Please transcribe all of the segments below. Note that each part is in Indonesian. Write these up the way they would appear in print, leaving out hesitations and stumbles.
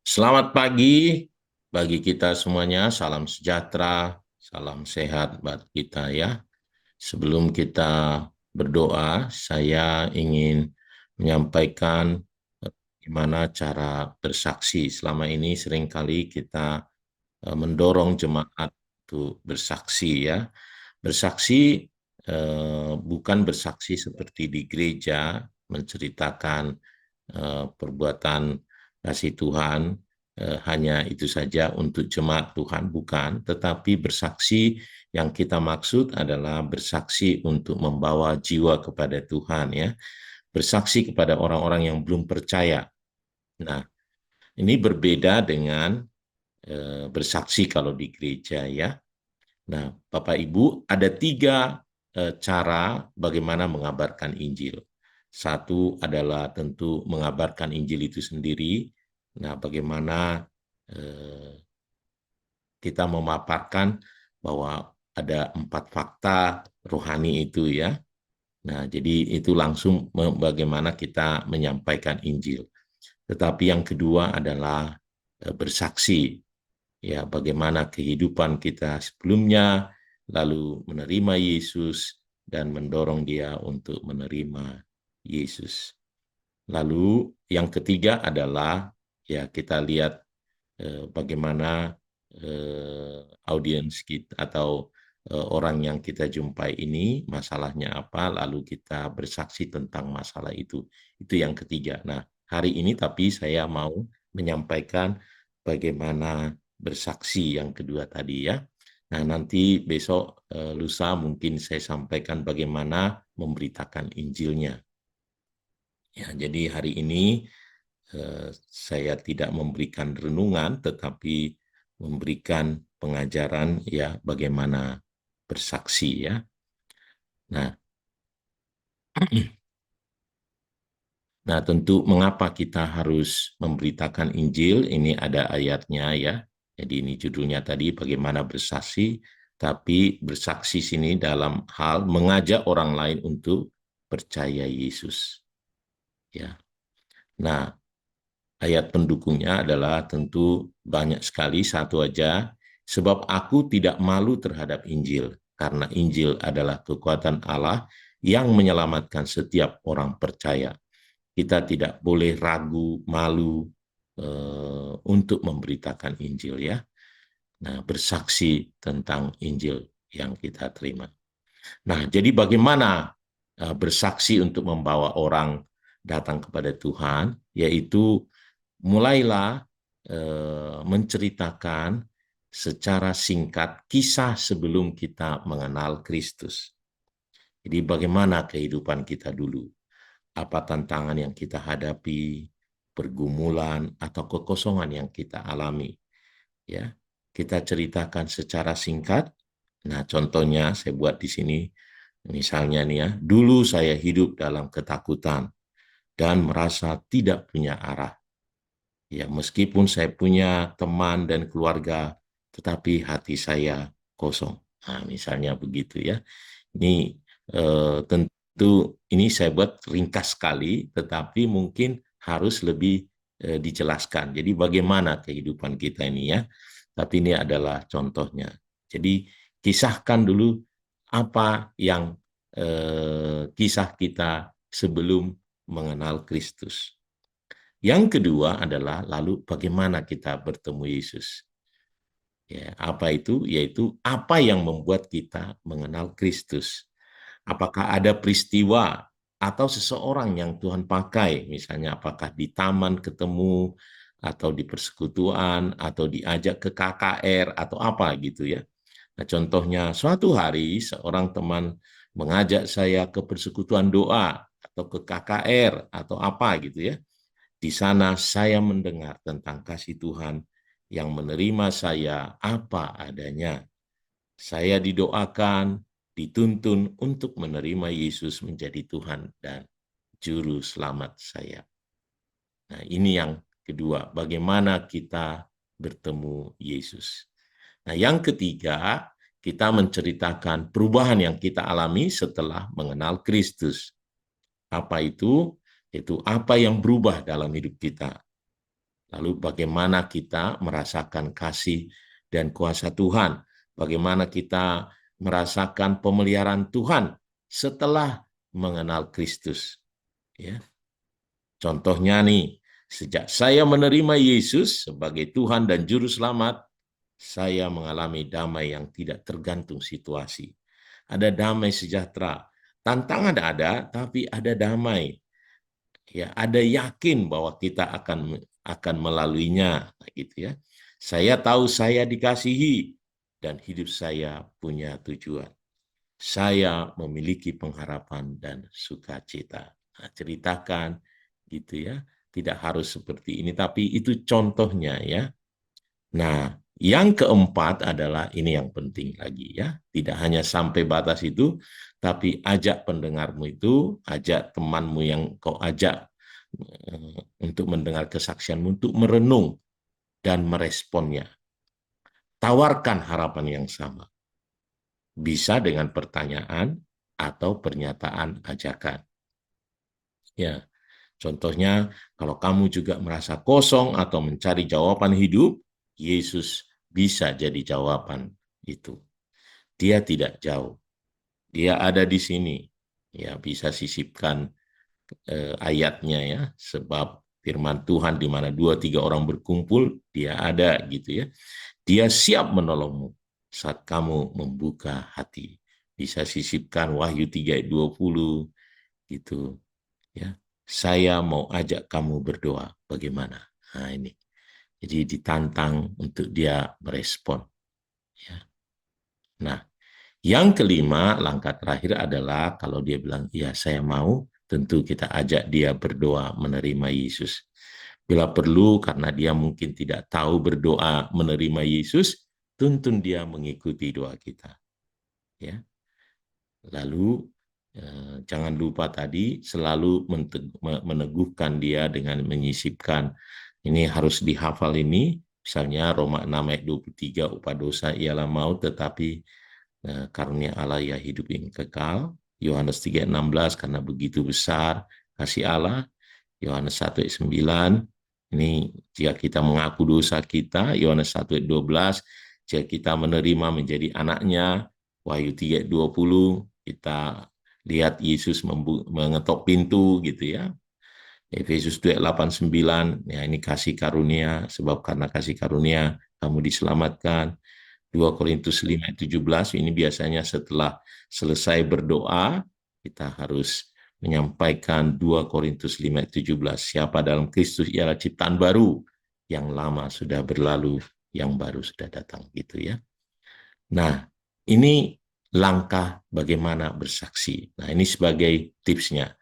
Selamat pagi bagi kita semuanya. Salam sejahtera, salam sehat buat kita ya. Sebelum kita berdoa, saya ingin menyampaikan gimana cara bersaksi. Selama ini seringkali kita mendorong jemaat untuk bersaksi ya. Bersaksi bukan bersaksi seperti di gereja, menceritakan perbuatan kasih Tuhan hanya itu saja untuk jemaat Tuhan, bukan, tetapi bersaksi yang kita maksud adalah bersaksi untuk membawa jiwa kepada Tuhan ya, bersaksi kepada orang-orang yang belum percaya. Nah, ini berbeda dengan bersaksi kalau di gereja ya. Nah, Bapak Ibu, ada tiga cara bagaimana mengabarkan Injil. Satu adalah tentu mengabarkan Injil itu sendiri. Nah, bagaimana eh, kita memaparkan bahwa ada 4 fakta rohani itu ya. Nah, jadi itu langsung bagaimana kita menyampaikan Injil. Tetapi yang kedua adalah bersaksi, ya bagaimana kehidupan kita sebelumnya, lalu menerima Yesus dan mendorong dia untuk menerima Yesus. Lalu yang ketiga adalah ya kita lihat bagaimana audiens kita atau orang yang kita jumpai ini masalahnya apa, lalu kita bersaksi tentang masalah itu. Itu yang ketiga. Nah, hari ini tapi saya mau menyampaikan bagaimana bersaksi yang kedua tadi ya. Nah, nanti besok lusa mungkin saya sampaikan bagaimana memberitakan Injilnya. Ya, jadi hari ini saya tidak memberikan renungan, tetapi memberikan pengajaran ya bagaimana bersaksi ya. Nah, nah tentu mengapa kita harus memberitakan Injil? Ini ada ayatnya ya. Jadi ini judulnya tadi bagaimana bersaksi, tapi bersaksi sini dalam hal mengajak orang lain untuk percaya Yesus. Ya. Nah, ayat pendukungnya adalah tentu banyak sekali, satu aja. Sebab aku tidak malu terhadap Injil, karena Injil adalah kekuatan Allah yang menyelamatkan setiap orang percaya. Kita tidak boleh ragu, malu untuk memberitakan Injil ya. Nah, bersaksi tentang Injil yang kita terima. Nah, jadi bagaimana bersaksi untuk membawa orang datang kepada Tuhan, yaitu mulailah menceritakan secara singkat kisah sebelum kita mengenal Kristus. Jadi bagaimana kehidupan kita dulu, apa tantangan yang kita hadapi, pergumulan atau kekosongan yang kita alami. Ya, kita ceritakan secara singkat. Nah, contohnya saya buat di sini, misalnya nih ya, dulu saya hidup dalam ketakutan dan merasa tidak punya arah. Ya, meskipun saya punya teman dan keluarga, tetapi hati saya kosong. Nah, misalnya begitu ya. Ini tentu ini saya buat ringkas sekali, tetapi mungkin harus lebih dijelaskan. Jadi bagaimana kehidupan kita ini ya. Tapi ini adalah contohnya. Jadi kisahkan dulu apa yang kisah kita sebelum mengenal Kristus. Yang kedua adalah lalu bagaimana kita bertemu Yesus. Ya, apa itu? Yaitu apa yang membuat kita mengenal Kristus. Apakah ada peristiwa atau seseorang yang Tuhan pakai, misalnya apakah di taman ketemu, atau di persekutuan, atau diajak ke KKR, atau apa gitu ya. Nah, contohnya suatu hari seorang teman mengajak saya ke persekutuan doa, atau ke KKR, atau apa gitu ya. Di sana saya mendengar tentang kasih Tuhan yang menerima saya apa adanya. Saya didoakan, dituntun untuk menerima Yesus menjadi Tuhan dan Juru Selamat saya. Nah, ini yang kedua, bagaimana kita bertemu Yesus. Nah, yang ketiga, kita menceritakan perubahan yang kita alami setelah mengenal Kristus. Apa itu? Itu apa yang berubah dalam hidup kita. Lalu bagaimana kita merasakan kasih dan kuasa Tuhan? Bagaimana kita merasakan pemeliharaan Tuhan setelah mengenal Kristus? Ya. Contohnya nih, sejak saya menerima Yesus sebagai Tuhan dan Juru Selamat, saya mengalami damai yang tidak tergantung situasi. Ada damai sejahtera. Tantangan ada, tapi ada damai. Ya, ada yakin bahwa kita akan melaluinya, gitu ya. Saya tahu saya dikasihi dan hidup saya punya tujuan. Saya memiliki pengharapan dan sukacita. Nah, ceritakan gitu ya. Tidak harus seperti ini, tapi itu contohnya ya. Nah, yang keempat adalah ini yang penting lagi ya. Tidak hanya sampai batas itu, tapi ajak pendengarmu itu, ajak temanmu yang kau ajak untuk mendengar kesaksianmu, untuk merenung dan meresponnya. Tawarkan harapan yang sama. Bisa dengan pertanyaan atau pernyataan ajakan. Ya, contohnya kalau kamu juga merasa kosong atau mencari jawaban hidup, Yesus bisa jadi jawaban itu. Dia tidak jauh. Dia ada di sini. Ya, bisa sisipkan ayatnya ya, sebab firman Tuhan di mana 2-3 orang berkumpul, dia ada gitu ya. Dia siap menolongmu saat kamu membuka hati. Bisa sisipkan Wahyu 3 ayat 20 gitu ya. Saya mau ajak kamu berdoa, bagaimana? Nah ini. Jadi ditantang untuk dia merespon ya. Nah, yang kelima, langkah terakhir adalah kalau dia bilang, ya saya mau, tentu kita ajak dia berdoa menerima Yesus. Bila perlu, karena dia mungkin tidak tahu berdoa menerima Yesus, tuntun dia mengikuti doa kita. Ya. Lalu, jangan lupa tadi, selalu meneguhkan dia dengan menyisipkan, ini harus dihafal ini, misalnya Roma 6 ayat 23, upah dosa ialah maut, tetapi karunia Allah ya hidup yang kekal. Yohanes 3:16 karena begitu besar kasih Allah. Yohanes 1 ayat 9 ini jika kita mengaku dosa kita. Yohanes 1 ayat 12 jika kita menerima menjadi anaknya. Wahyu 3 ayat 20 kita lihat Yesus mengetok pintu gitu ya. Efesus 2 ayat 8-9 ya ini kasih karunia, sebab karena kasih karunia kamu diselamatkan. 2 Korintus 5 ayat 17 ini biasanya setelah selesai berdoa kita harus menyampaikan 2 Korintus 5 ayat 17, siapa dalam Kristus ialah ciptaan baru, yang lama sudah berlalu, yang baru sudah datang gitu ya. Nah, ini langkah bagaimana bersaksi. Nah, ini sebagai tipsnya.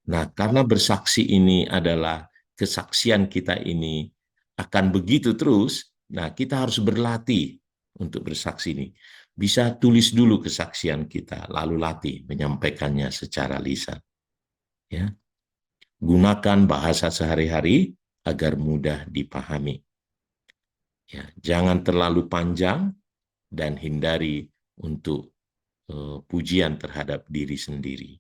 Nah, karena bersaksi ini adalah kesaksian kita ini akan begitu terus, nah kita harus berlatih untuk bersaksi ini. Bisa tulis dulu kesaksian kita, lalu latih menyampaikannya secara lisan. Ya. Gunakan bahasa sehari-hari agar mudah dipahami. Ya, jangan terlalu panjang dan hindari untuk pujian terhadap diri sendiri.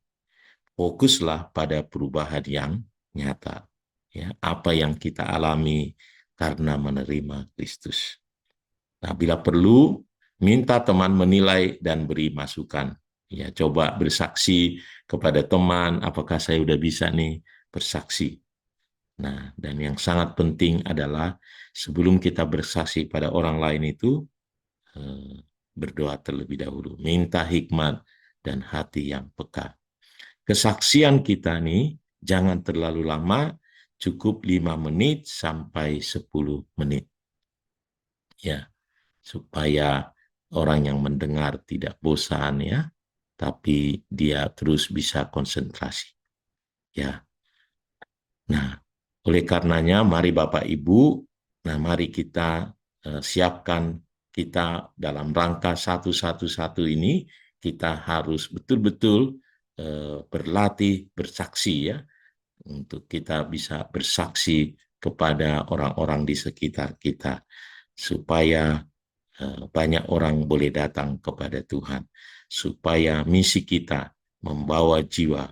Fokuslah pada perubahan yang nyata. Ya, apa yang kita alami karena menerima Kristus. Nah, bila perlu, minta teman menilai dan beri masukan. Ya, coba bersaksi kepada teman, apakah saya udah bisa nih bersaksi. Nah, dan yang sangat penting adalah sebelum kita bersaksi pada orang lain itu, berdoa terlebih dahulu. Minta hikmat dan hati yang peka. Kesaksian kita nih jangan terlalu lama, cukup 5 menit sampai 10 menit. Ya, supaya orang yang mendengar tidak bosan ya, tapi dia terus bisa konsentrasi. Ya. Nah, oleh karenanya mari Bapak Ibu, nah mari kita siapkan kita dalam rangka 111 ini, kita harus betul-betul berlatih bersaksi ya, untuk kita bisa bersaksi kepada orang-orang di sekitar kita, supaya banyak orang boleh datang kepada Tuhan, supaya misi kita membawa jiwa,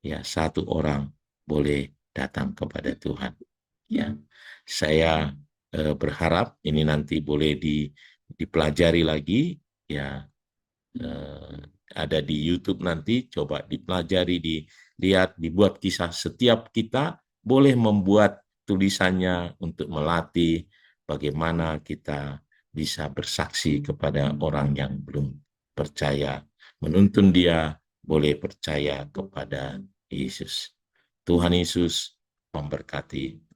ya satu orang boleh datang kepada Tuhan. Ya, Saya berharap ini nanti boleh dipelajari lagi, ya. eh, ada di YouTube nanti, coba dipelajari, dilihat, dibuat kisah. Setiap kita boleh membuat tulisannya untuk melatih bagaimana kita bisa bersaksi kepada orang yang belum percaya, menuntun dia boleh percaya kepada Yesus. Tuhan Yesus memberkati.